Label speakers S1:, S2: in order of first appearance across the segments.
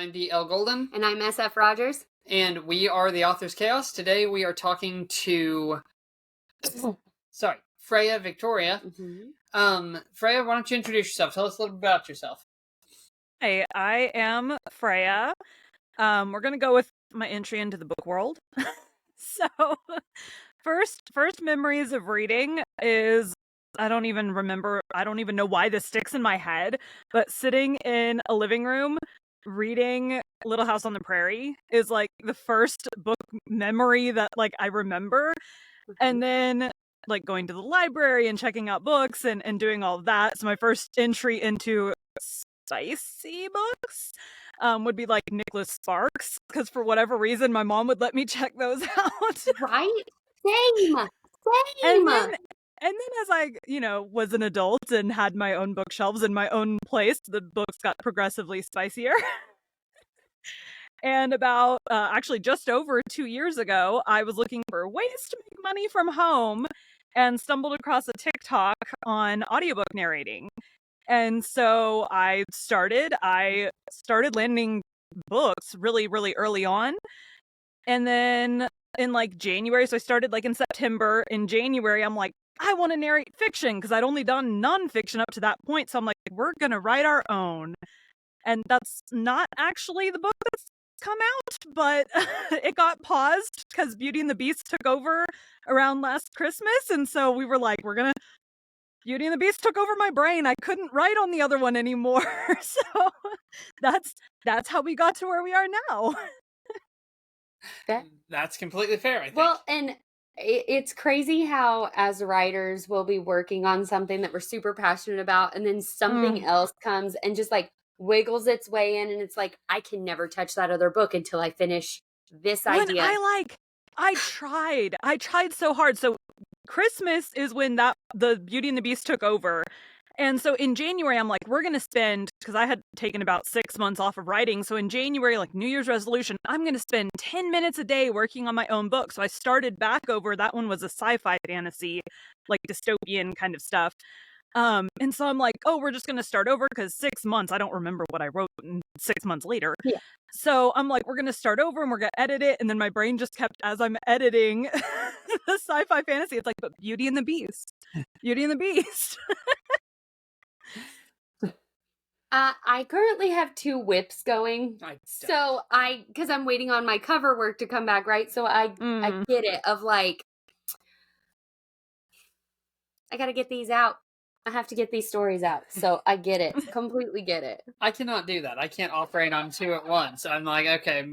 S1: I'm D.L. Golden.
S2: And I'm SF Rogers.
S1: And we are the Author's Chaos. Today we are talking to... Freya Victoria. Freya, why don't you introduce yourself? Tell us a little bit about yourself.
S3: Hey, I am Freya. We're going to go with my entry into the book world. So, first memories of reading is... I don't even know why this sticks in my head, but sitting in a living room reading Little House on the Prairie is like the first book memory that like I remember. And then like going to the library and checking out books and doing all of that. So my first entry into spicy books would be like Nicholas Sparks, because for whatever reason my mom would let me check those out.
S2: Right? Same.
S3: And then as I, was an adult and had my own bookshelves in my own place, the books got progressively spicier. And about, actually just over 2 years ago, I was looking for ways to make money from home and stumbled across a TikTok on audiobook narrating. And so I started landing books really, really early on. And then in like January, so I started like in September. In January, I'm like, I want to narrate fiction because I'd only done nonfiction up to that point. So I'm like, we're going to write our own. And that's not actually the book that's come out, but it got paused because Beauty and the Beast took over around last Christmas. And so we were like, Beauty and the Beast took over my brain. I couldn't write on the other one anymore. So that's how we got to where we are now.
S1: That's completely fair, I think.
S2: Well, and it's crazy how as writers we'll be working on something that we're super passionate about, and then something else comes and just like wiggles its way in, and it's like, I can never touch that other book until I finish this idea.
S3: I tried so hard. So Christmas is when the Beauty and the Beast took over. And so in January, I'm like, we're going to spend, because I had taken about 6 months off of writing. So in January, like New Year's resolution, I'm going to spend 10 minutes a day working on my own book. So I started back over. That one was a sci-fi fantasy, like dystopian kind of stuff. And so I'm like, oh, we're just going to start over because 6 months, I don't remember what I wrote 6 months later.
S2: Yeah.
S3: So I'm like, we're going to start over and we're going to edit it. And then my brain just kept, as I'm editing the sci-fi fantasy, it's like, but Beauty and the Beast. Beauty and the Beast.
S2: I currently have 2 whips going. So because I'm waiting on my cover work to come back, right? So I get it of like, I got to get these out. I have to get these stories out. So I get it. Completely get it.
S1: I cannot do that. I can't operate on 2 at once. I'm like, okay,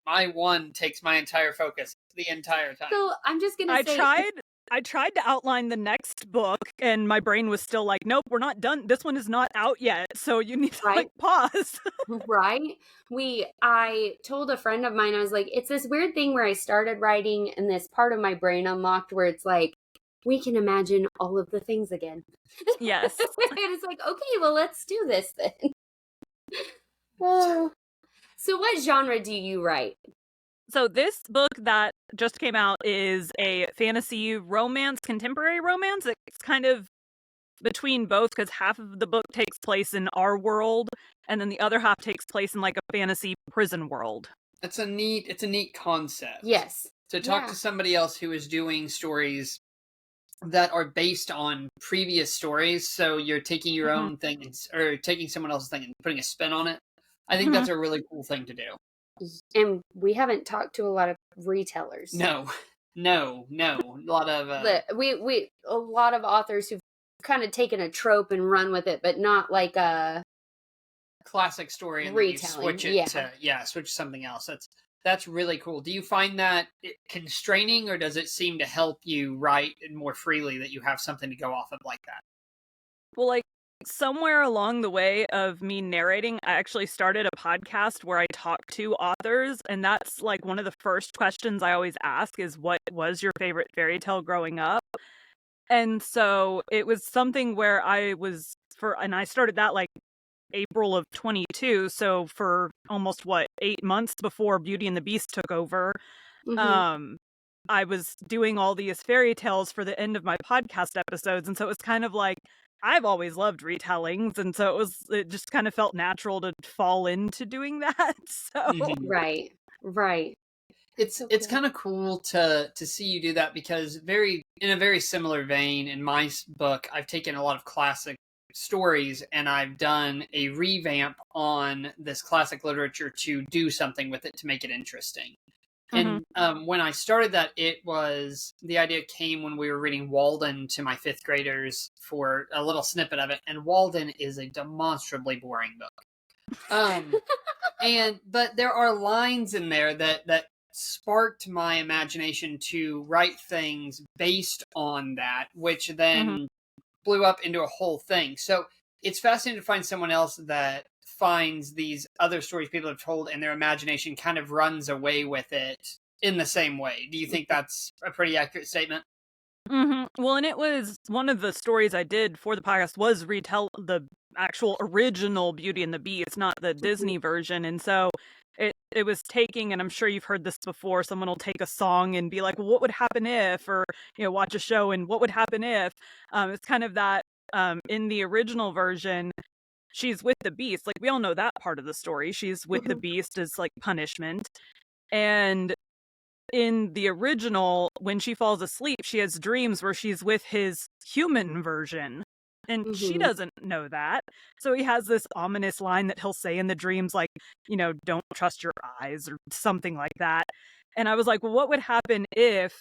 S1: my one takes my entire focus the entire time.
S2: So I'm just going to say...
S3: I tried to outline the next book, and my brain was still like, nope, we're not done. This one is not out yet, so you need to like pause.
S2: Right? I told a friend of mine, I was like, it's this weird thing where I started writing, and this part of my brain unlocked where it's like, we can imagine all of the things again.
S3: Yes.
S2: And it's like, okay, well, let's do this then. So what genre do you write?
S3: So this book that just came out is a fantasy romance, contemporary romance. It's kind of between both because half of the book takes place in our world and then the other half takes place in like a fantasy prison world.
S1: It's a neat concept.
S2: Yes.
S1: To talk to somebody else who is doing stories that are based on previous stories, so you're taking your own thing or taking someone else's thing and putting a spin on it. I think that's a really cool thing to do.
S2: And we haven't talked to a lot of retailers.
S1: No. A lot of
S2: a lot of authors who've kind of taken a trope and run with it, but not like a
S1: classic story and
S2: retelling.
S1: Switch it to switch something else. That's really cool. Do you find that constraining, or does it seem to help you write more freely that you have something to go off of like that?
S3: Well, like somewhere along the way of me narrating, I actually started a podcast where I talk to authors, and that's like one of the first questions I always ask is, what was your favorite fairy tale growing up? And so it was something where I started that like April of 22, so for almost 8 months before Beauty and the Beast took over, I was doing all these fairy tales for the end of my podcast episodes, and so it was kind of like I've always loved retellings, and so it just kind of felt natural to fall into doing that. So
S2: Right. Right.
S1: It's
S2: So
S1: it's
S2: cool.
S1: kind of cool to see you do that, because in a very similar vein, in my book, I've taken a lot of classic stories and I've done a revamp on this classic literature to do something with it to make it interesting.
S3: Mhm.
S1: And when I started that, the idea came when we were reading Walden to my fifth graders for a little snippet of it, and Walden is a demonstrably boring book. But there are lines in there that sparked my imagination to write things based on that, which then blew up into a whole thing. So it's fascinating to find someone else that finds these other stories people have told and their imagination kind of runs away with it in the same way. Do you think that's a pretty accurate statement?
S3: Well, and it was one of the stories I did for the podcast was retell the actual original Beauty and the Beast, not the Disney version. And so it was taking, and I'm sure you've heard this before, someone will take a song and be like, well, what would happen if, or, watch a show and what would happen if. It's kind of that in the original version, she's with the Beast. Like, we all know that part of the story. She's with the Beast as like punishment. And in the original, when she falls asleep, she has dreams where she's with his human version. And she doesn't know that. So he has this ominous line that he'll say in the dreams, like, don't trust your eyes or something like that. And I was like, well, what would happen if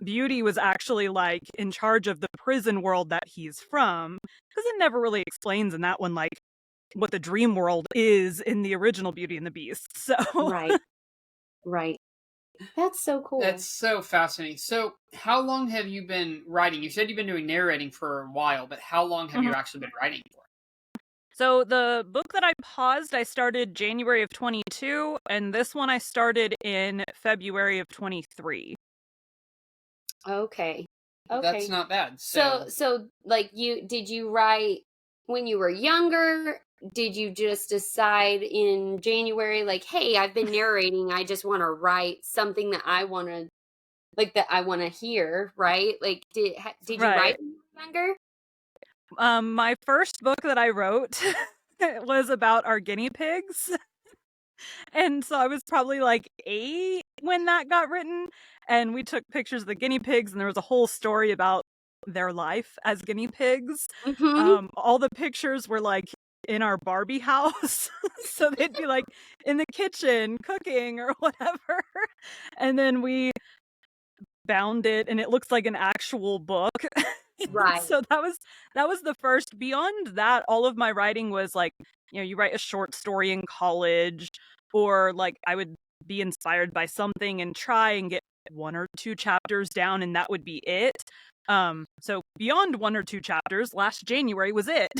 S3: Beauty was actually like in charge of the prison world that he's from? Because it never really explains in that one, like, what the dream world is in the original Beauty and the Beast. So
S2: Right. Right. That's so cool.
S1: That's so fascinating. So, how long have you been writing? You said you've been doing narrating for a while, but how long have you actually been writing for?
S3: So the book that I paused, I started January of 22, and this one I started in February of 23.
S2: Okay.
S1: That's not bad. So
S2: like did you write when you were younger? Did you just decide in January, like, hey, I've been narrating, I just want to write something that I want to hear, right? Like, did you write when you were younger?
S3: My first book that I wrote was about our guinea pigs. And so I was probably like 8 when that got written. And we took pictures of the guinea pigs, and there was a whole story about their life as guinea pigs. All the pictures were like in our Barbie house. So they'd be like in the kitchen cooking or whatever. And then we bound it, and it looks like an actual book.
S2: Right.
S3: So that was the first. Beyond that, all of my writing was like, you write a short story in college, or like I would be inspired by something and try and get 1 or 2 chapters down, and that would be it. So beyond 1 or 2 chapters, last January was it.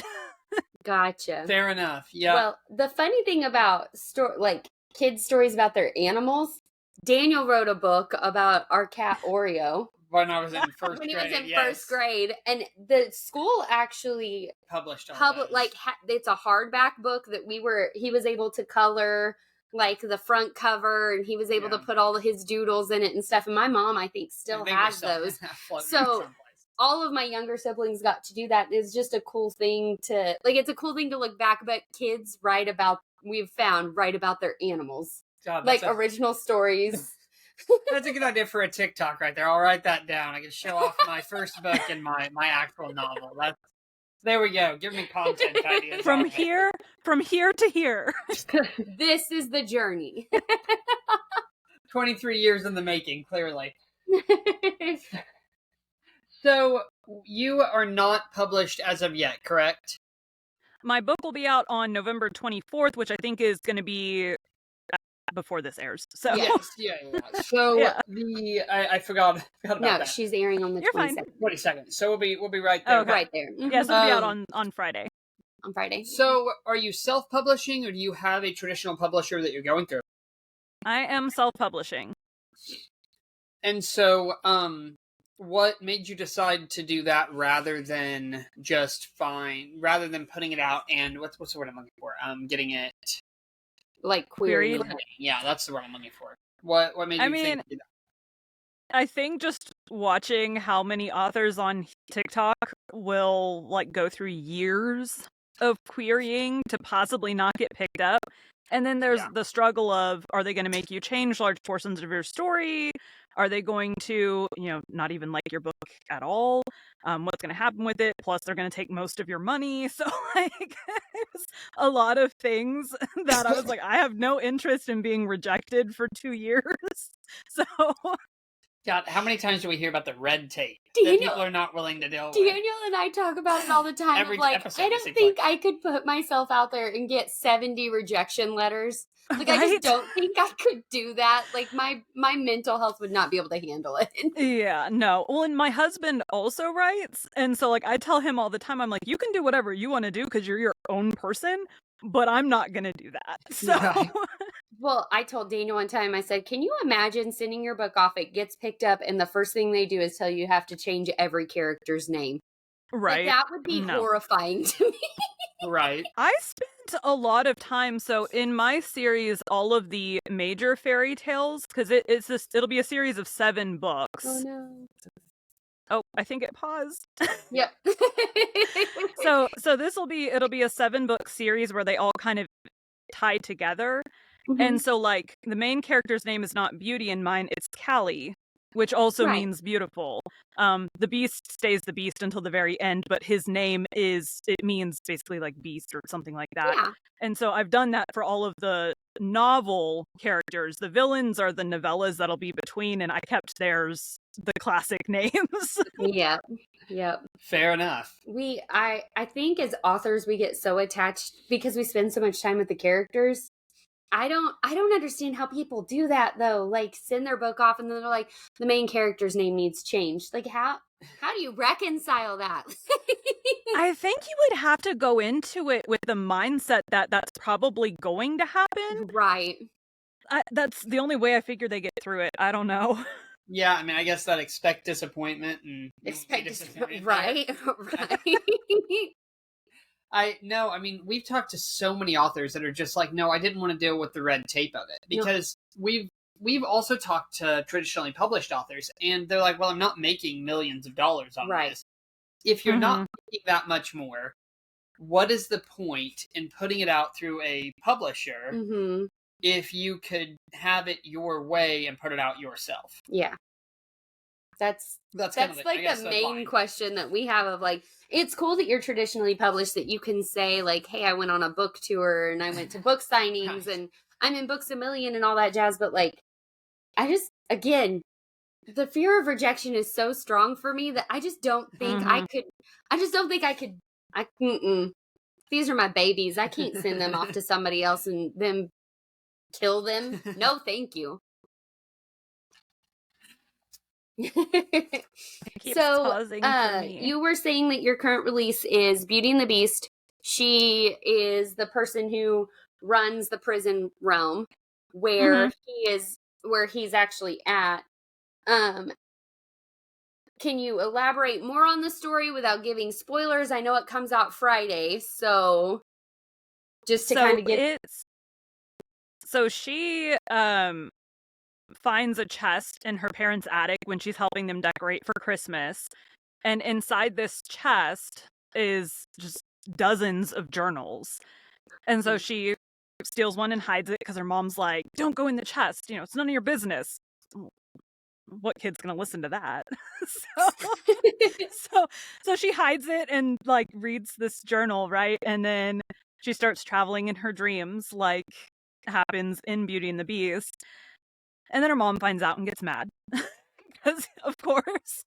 S2: Gotcha.
S1: Fair enough. Yeah.
S2: Well, the funny thing about kids' stories about their animals, Daniel wrote a book about our cat Oreo.
S1: When I was in first
S2: when he
S1: grade,
S2: was in first grade, and the school actually
S1: published
S2: it's a hardback book that he was able to color like the front cover, and he was able to put all of his doodles in it and stuff. And my mom, I think, still has those. So all of my younger siblings got to do that. It's just a cool thing to it's a cool thing to look back, but kids write about their animals. God, original stories.
S1: That's a good idea for a TikTok right there. I'll write that down. I can show off my first book and my actual novel. There we go. Give me content ideas.
S3: From here to here.
S2: This is the journey.
S1: 23 years in the making, clearly. So, you are not published as of yet, correct?
S3: My book will be out on November 24th, which I think is going to be before this airs. So
S1: yes, yeah. So I forgot about that.
S2: No, she's airing on the
S1: 22nd. So we'll be right there.
S2: Oh, right there.
S3: Yes, it'll be out on Friday.
S2: On Friday.
S1: So, are you self-publishing, or do you have a traditional publisher that you're going through?
S3: I am self-publishing.
S1: And so, what made you decide to do that rather than putting it out and what's the word I'm looking for? Getting it
S2: like queried.
S1: Yeah, that's the word I'm looking for. What made you think to do
S3: I think just watching how many authors on TikTok will like go through years of querying to possibly not get picked up. And then there's the struggle of, are they going to make you change large portions of your story? Are they going to, not even like your book at all? What's going to happen with it? Plus, they're going to take most of your money. So, like, it was a lot of things that I was like, I have no interest in being rejected for 2 years. So,
S1: God, how many times do we hear about the red tape
S2: Daniel,
S1: that people are not willing to deal with?
S2: Daniel and I talk about it all the time.
S1: Every
S2: like,
S1: episode,
S2: I don't think I could put myself out there and get 70 rejection letters. Like, I just don't think I could do that. Like, my mental health would not be able to handle it.
S3: Yeah, no. Well, and my husband also writes, and so, like, I tell him all the time, I'm like, you can do whatever you want to do because you're your own person, but I'm not going to do that. So...
S1: Right.
S2: Well, I told Daniel one time, I said, can you imagine sending your book off, it gets picked up, and the first thing they do is tell you have to change every character's name?
S3: Right.
S2: Like, that would be horrifying to me.
S1: Right.
S3: I spent a lot of time, so in my series, all of the major fairy tales, because it'll be a series of 7 books.
S2: Oh, no.
S3: Oh, I think it paused.
S2: Yep.
S3: So it'll be a 7-book series where they all kind of tie together.
S2: Mm-hmm.
S3: And so, like, the main character's name is not Beauty in mine, it's Callie, which also means beautiful. The beast stays the beast until the very end, but his name means basically like beast or something like that.
S2: Yeah.
S3: And so I've done that for all of the novel characters. The villains are the novellas that'll be between, and I kept theirs the classic names.
S2: Yep.
S1: Fair enough.
S2: I think as authors we get so attached because we spend so much time with the characters. I don't understand how people do that though. Like, send their book off and then they're like, the main character's name needs changed. Like, how do you reconcile that?
S3: I think you would have to go into it with the mindset that that's probably going to happen.
S2: Right.
S3: That's the only way I figure they get through it. I don't know.
S1: Yeah, I mean, I guess that expect disappointment and
S2: right.
S1: I mean, we've talked to so many authors that are just like, no, I didn't want to deal with the red tape of it, because we've also talked to traditionally published authors, and they're like, well, I'm not making millions of dollars on this. If you're not making that much more, what is the point in putting it out through a publisher if you could have it your way and put it out yourself?
S2: Yeah. That's kind of like the main question that we have of like, it's cool that you're traditionally published, that you can say like, hey, I went on a book tour and I went to book signings and I'm in Books A Million and all that jazz. But like, again, the fear of rejection is so strong for me that I just don't think I could, these are my babies. I can't send them off to somebody else and them kill them. No, thank you. So you were saying that your current release is Beauty and the Beast. She is the person who runs the prison realm where he's actually at. Can you elaborate more on the story without giving spoilers? I know it comes out Friday, so just to kind of get
S3: so she finds a chest in her parents' attic when she's helping them decorate for Christmas. And inside this chest is just dozens of journals. And so she steals one and hides it because her mom's like, don't go in the chest. It's none of your business. What kid's going to listen to that? So she hides it and like reads this journal, right? And then she starts traveling in her dreams like happens in Beauty and the Beast. And then her mom finds out and gets mad. Because, of course.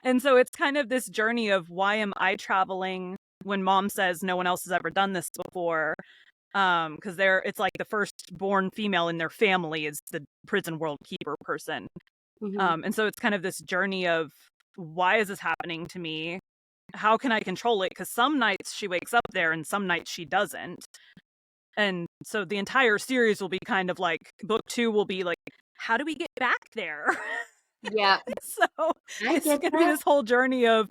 S3: And so it's kind of this journey of, why am I traveling when mom says no one else has ever done this before? Because it's like the firstborn female in their family is the prison world keeper person. And so it's kind of this journey of, why is this happening to me? How can I control it? Because some nights she wakes up there and some nights she doesn't. And so the entire series will be kind of like, book 2 will be like, how do we get back there?
S2: Yeah.
S3: So it's going to be this whole journey of,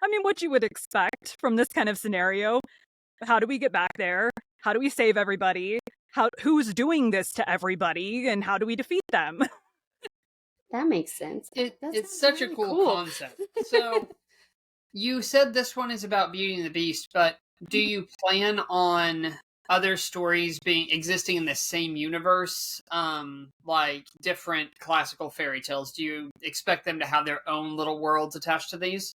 S3: I mean, what you would expect from this kind of scenario. How do we get back there? How do we save everybody? Who's doing this to everybody? And how do we defeat them?
S2: That makes sense.
S1: It's such a cool concept. So you said this one is about Beauty and the Beast, but do you plan on other stories existing in the same universe, like different classical fairy tales? Do you expect them to have their own little worlds attached to these?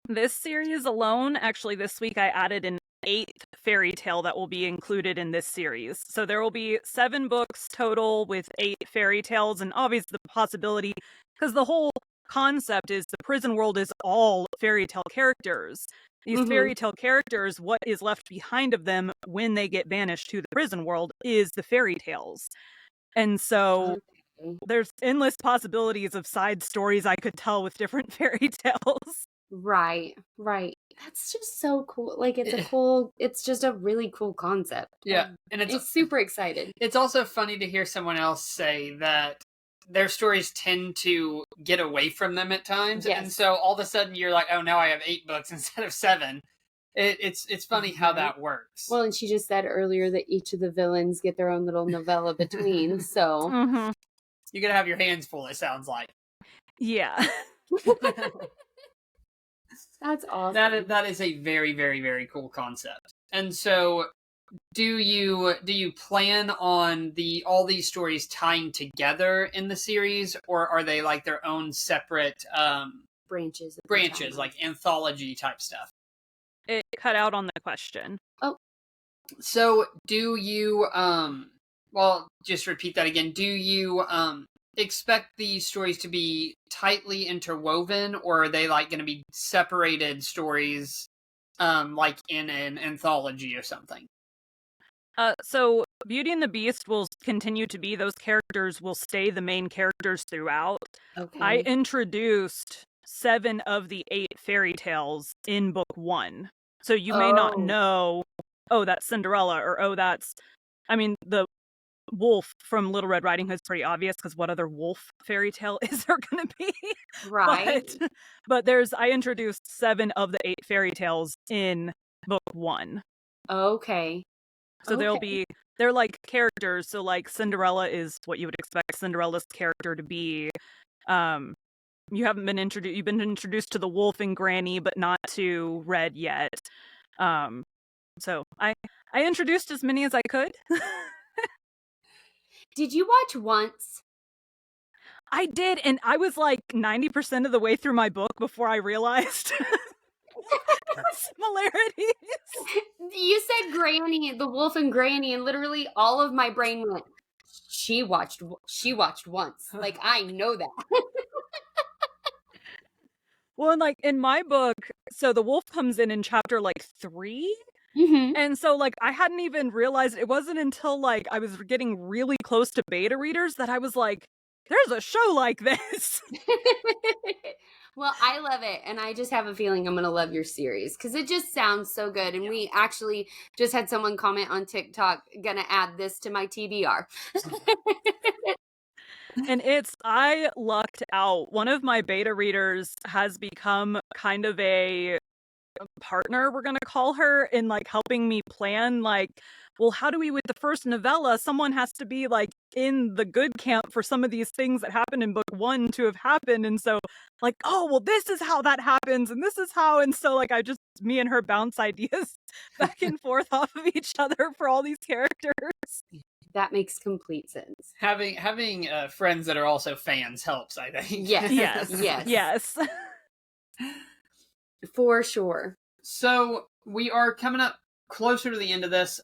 S3: This series alone, actually, this week I added an 8th fairy tale that will be included in this series. So there will be 7 books total with 8 fairy tales, and obviously the possibility, because the whole concept is the prison world is all fairy tale characters. These fairy tale characters, what is left behind of them when they get banished to the prison world is the fairy tales. And so there's endless possibilities of side stories I could tell with different fairy tales.
S2: Right. That's just so cool. Like, it's just a really cool concept.
S1: Yeah. And
S2: it's super excited.
S1: It's also funny to hear someone else say that their stories tend to get away from them at times.
S2: Yes.
S1: And so all of a sudden you're like, oh, now I have 8 books instead of 7. It's funny how that works.
S2: Well, and she just said earlier that each of the villains get their own little novella between, so.
S1: You're going to have your hands full, it sounds like.
S3: Yeah.
S2: That's awesome.
S1: That is a very, very, very cool concept. And so do you plan on all these stories tying together in the series, or are they like their own separate branches, like anthology type stuff?
S3: It cut out on the question.
S2: Oh.
S1: So do you well, just repeat that again. Do you expect these stories to be tightly interwoven, or are they like going to be separated stories like in an anthology or something?
S3: So Beauty and the Beast will continue to be, those characters will stay the main characters throughout.
S2: Okay.
S3: I introduced 7 of the 8 fairy tales in book 1. So you may not know, oh, that's Cinderella, or that's, I mean, the wolf from Little Red Riding Hood is pretty obvious, because what other wolf fairy tale is there going to be?
S2: Right.
S3: But I introduced 7 of the 8 fairy tales in book 1.
S2: Okay.
S3: So they're like characters. So like Cinderella is what you would expect Cinderella's character to be. You've been introduced to the wolf and Granny, but not to Red yet. So I introduced as many as I could.
S2: Did you watch Once?
S3: I did, and I was like 90% of the way through my book before I realized similarities.
S2: You said Granny, the wolf and Granny, and literally all of my brain went, she watched Once. Like, I know that.
S3: Well, and like in my book, so the wolf comes in chapter like 3. And so like I hadn't even realized, it wasn't until like I was getting really close to beta readers that I was like, there's a show like this.
S2: Well, I love it, and I just have a feeling I'm going to love your series because it just sounds so good. And we actually just had someone comment on TikTok, going to add this to my TBR.
S3: And I lucked out. One of my beta readers has become kind of a partner, we're going to call her, in like helping me plan, like, well, how do we, with the first novella, someone has to be like in the good camp for some of these things that happened in book 1 to have happened. And so like, oh, well, this is how that happens. And this is how, and so like, me and her bounce ideas back and forth off of each other for all these characters.
S2: That makes complete sense.
S1: Having friends that are also fans helps, I think.
S3: Yes.
S2: For sure.
S1: So we are coming up closer to the end of this.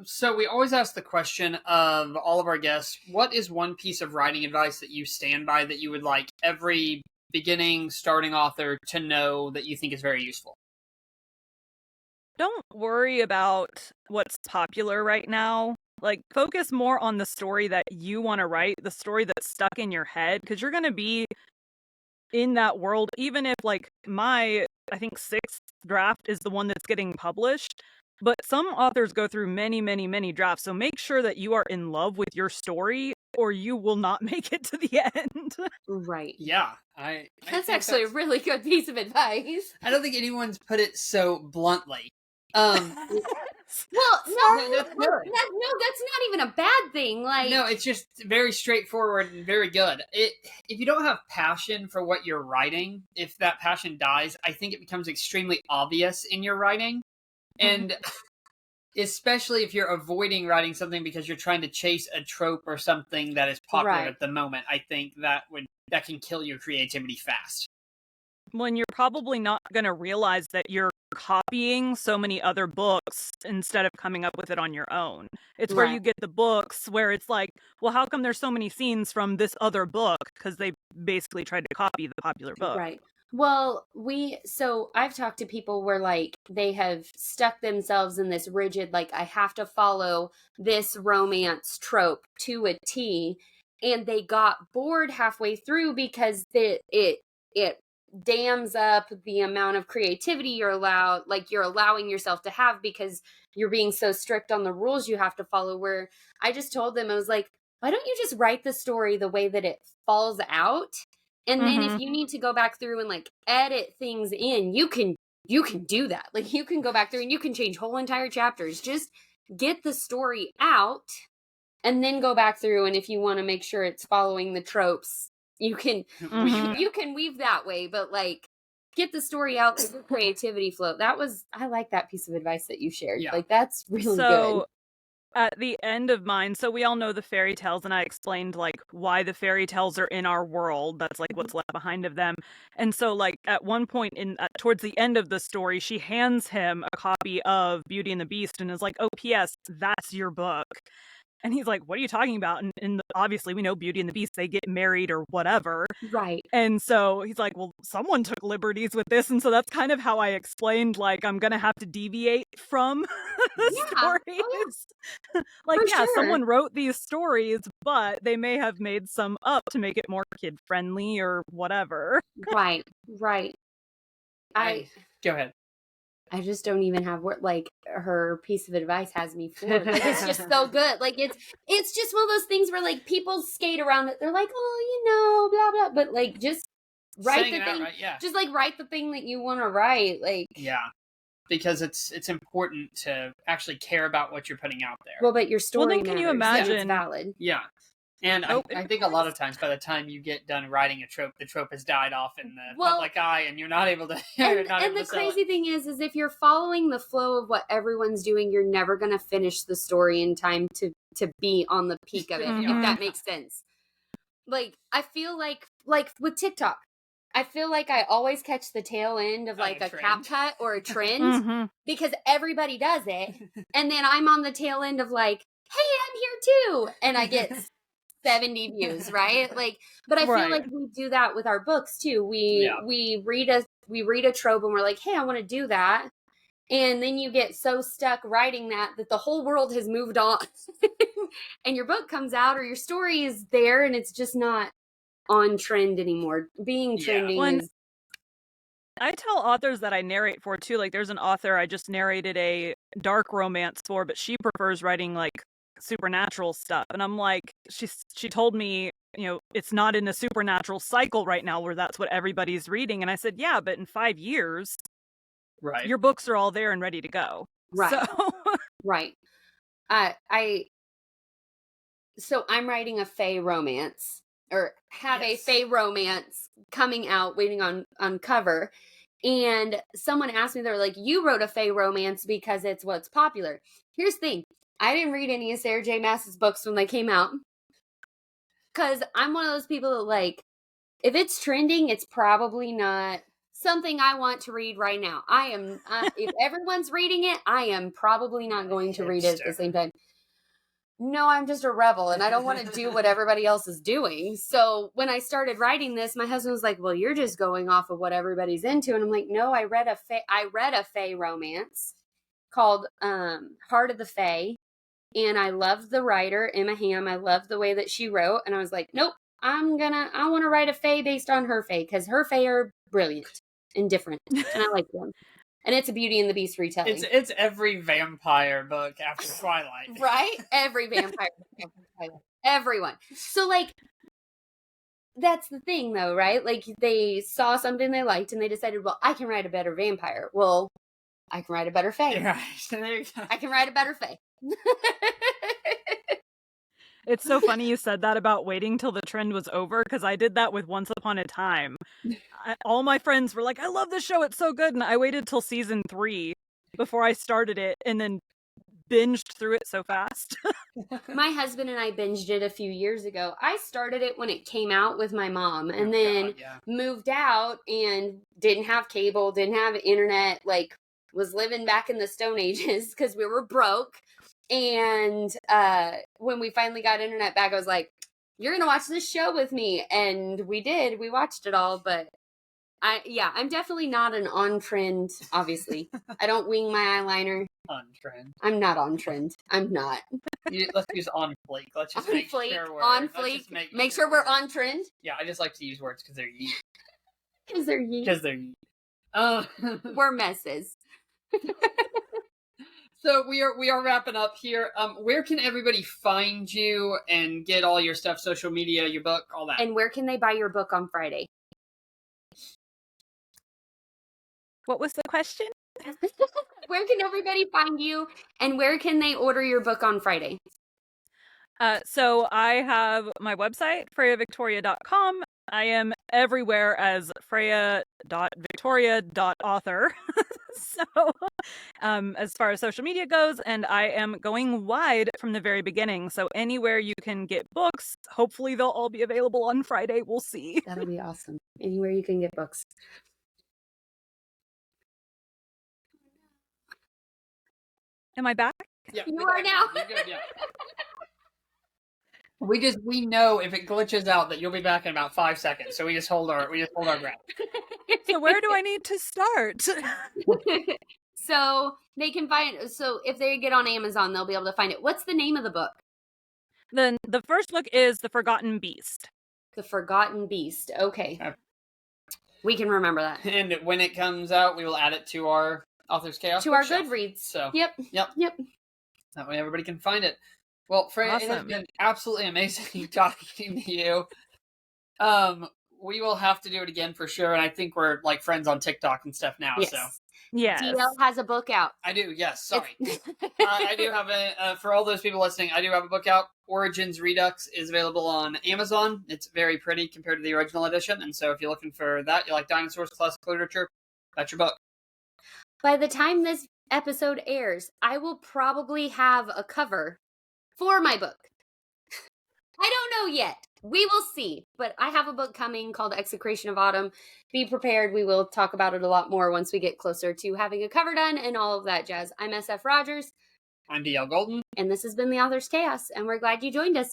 S1: So we always ask the question of all of our guests, what is one piece of writing advice that you stand by that you would like every beginning, starting author to know that you think is very useful?
S3: Don't worry about what's popular right now. Like, focus more on the story that you want to write, the story that's stuck in your head, because you're going to be in that world, even if, like, I think 6th draft is the one that's getting published. But some authors go through many, many, many drafts, so make sure that you are in love with your story, or you will not make it to the end.
S2: Right.
S1: Yeah.
S2: That's actually a really good piece of advice.
S1: I don't think anyone's put it so bluntly.
S2: Well,
S1: No, that's good.
S2: that's not even a bad thing. Like,
S1: No, it's just very straightforward and very good. If you don't have passion for what you're writing, if that passion dies, I think it becomes extremely obvious in your writing. And especially if you're avoiding writing something because you're trying to chase a trope or something that is popular
S2: Right.
S1: at the moment, I think that can kill your creativity fast.
S3: When you're probably not going to realize that you're copying so many other books instead of coming up with it on your own. It's where
S2: Right.
S3: you get the books where it's like, well, how come there's so many scenes from this other book? Because they basically tried to copy the popular book.
S2: Right. Well, so I've talked to people where like they have stuck themselves in this rigid, like I have to follow this romance trope to a T, and they got bored halfway through because it dams up the amount of creativity you're allowing yourself to have because you're being so strict on the rules you have to follow. Where I just told them, I was like, why don't you just write the story the way that it falls out? And then if you need to go back through and like edit things in, you can do that. Like you can go back through and you can change whole entire chapters. Just get the story out and then go back through, and if you want to make sure it's following the tropes, you can you can weave that way, but like get the story out, let your creativity flow. I like that piece of advice that you shared.
S1: Yeah.
S2: Like that's really
S3: So
S2: good.
S3: at the end of mine, so we all know the fairy tales, and I explained like why the fairy tales are in our world. That's like what's left behind of them. And so like at one point towards the end of the story, she hands him a copy of Beauty and the Beast and is like, "Oh, P.S. That's your book." And he's like, "What are you talking about?" And obviously we know Beauty and the Beast, they get married or whatever.
S2: Right.
S3: And so he's like, "Well, someone took liberties with this." And so that's kind of how I explained, like, I'm going to have to deviate from the stories.
S2: Oh, yeah.
S3: Like,
S2: For
S3: yeah,
S2: sure.
S3: someone wrote these stories, but they may have made some up to make it more kid friendly or whatever.
S2: Right.
S1: Go ahead.
S2: I just don't even have like her piece of advice has me floored. Like it's just so good. Like it's just one of those things where like people skate around it. They're like, oh, blah blah. But like just write the thing.
S1: Right? Yeah.
S2: Just like write the thing that you want to write. Like
S1: because it's important to actually care about what you're putting out there.
S2: Well, but your story.
S3: Well, then can you
S2: matters,
S3: imagine?
S2: It's valid.
S1: Yeah. And I think a lot of times by the time you get done writing a trope, the trope has died off in the public eye and you're not able to
S2: And the crazy thing is if you're following the flow of what everyone's doing, you're never going to finish the story in time to be on the peak of it, if that makes sense. Like, I feel like with TikTok, I feel like I always catch the tail end of like a cap cut or a trend because everybody does it. And then I'm on the tail end of like, hey, I'm here too. And I get 70 views, right? Like, but I feel like we do that with our books too. We read a trope and we're like, hey, I want to do that. And then you get so stuck writing that the whole world has moved on and your book comes out or your story is there and it's just not on trend anymore. Being trending is.
S3: I tell authors that I narrate for too. Like there's an author I just narrated a dark romance for, but she prefers writing like supernatural stuff. And I'm like, she told me, it's not in a supernatural cycle right now where that's what everybody's reading. And I said, yeah, but in 5 years, your books are all there and ready to go.
S2: Right.
S3: So.
S2: Right. So I'm writing a fae romance or have a fae romance coming out, waiting on cover. And someone asked me, they're like, you wrote a fae romance because it's what's popular. Here's the thing. I didn't read any of Sarah J. Maas's books when they came out. Because I'm one of those people that like, if it's trending, it's probably not something I want to read right now. If everyone's reading it, I am probably not going to read it at the same time. No, I'm just a rebel and I don't want to do what everybody else is doing. So when I started writing this, my husband was like, well, you're just going off of what everybody's into. And I'm like, no, I read a fae romance called Heart of the Fae. And I loved the writer, Emma Hamm. I loved the way that she wrote. And I was like, nope, I want to write a fae based on her fae because her fae are brilliant and different. And I like them. And it's a Beauty and the Beast retelling.
S1: It's every vampire book after Twilight.
S2: Right? Every vampire book after Twilight. Everyone. So, like, that's the thing, though, right? Like, they saw something they liked and they decided, well, I can write a better vampire. Well, I can write a better Fae.
S1: Right. There you go.
S2: I can write a better Fae.
S3: It's so funny you said that about waiting till the trend was over, because I did that with Once Upon a Time. All my friends were like, I love this show, it's so good, and I waited till season 3 before I started it, and then binged through it so fast.
S2: My husband and I binged it a few years ago. I started it when it came out with my mom, and then moved out and didn't have cable, didn't have internet, like was living back in the Stone Ages because we were broke. And when we finally got internet back, I was like, you're going to watch this show with me. And we did. We watched it all. But I'm definitely not an on-trend, obviously. I don't wing my eyeliner.
S1: On-trend.
S2: I'm not on-trend. I'm not.
S1: Let's use on-fleek. Let's just make sure we're...
S2: On-fleek. Make sure we're on-trend.
S1: Yeah, I just like to use words because they're yeet.
S2: Because they're yeet.
S1: Because they're yeet.
S2: We're messes.
S1: So we are wrapping up here. Where can everybody find you and get all your stuff, social media, your book, all that?
S2: And where can they buy your book on Friday?
S3: What was the question?
S2: Where can everybody find you, and where can they order your book on Friday?
S3: So I have my website, FreyaVictoria.com. I am everywhere as Freya.Victoria.author. So as far as social media goes, and I am going wide from the very beginning. So anywhere you can get books, hopefully they'll all be available on Friday. We'll see.
S2: That'll be awesome. Anywhere you can get books.
S3: Am I back?
S1: Yeah,
S2: you are now.
S1: You're good, yeah. We know if it glitches out that you'll be back in about 5 seconds. So we just hold our breath.
S3: So where do I need to start?
S2: So they can find. So if they get on Amazon, they'll be able to find it. What's the name of the book?
S3: Then the first book is The Forgotten Beast.
S2: The Forgotten Beast. Okay. We can remember that.
S1: And when it comes out, we will add it to our Author's Chaos.
S2: To our
S1: bookshelf.
S2: Goodreads.
S1: So
S2: Yep.
S1: That way everybody can find it. Well, Freya, It has been absolutely amazing talking to you. We will have to do it again for sure, and I think we're like friends on TikTok and stuff now.
S2: Yes.
S1: So
S3: Yes.
S2: DL has a book out.
S1: I do. Yes. Sorry. I do have for all those people listening, I do have a book out. Origins Redux is available on Amazon. It's very pretty compared to the original edition, and so if you're looking for that, you like dinosaurs, classic literature, that's your book.
S2: By the time this episode airs, I will probably have a cover for my book. I don't know yet. We will see. But I have a book coming called Execration of Autumn. Be prepared. We will talk about it a lot more once we get closer to having a cover done and all of that jazz. I'm SF Rogers.
S1: I'm DL Golden.
S2: And this has been The Author's Chaos. And we're glad you joined us.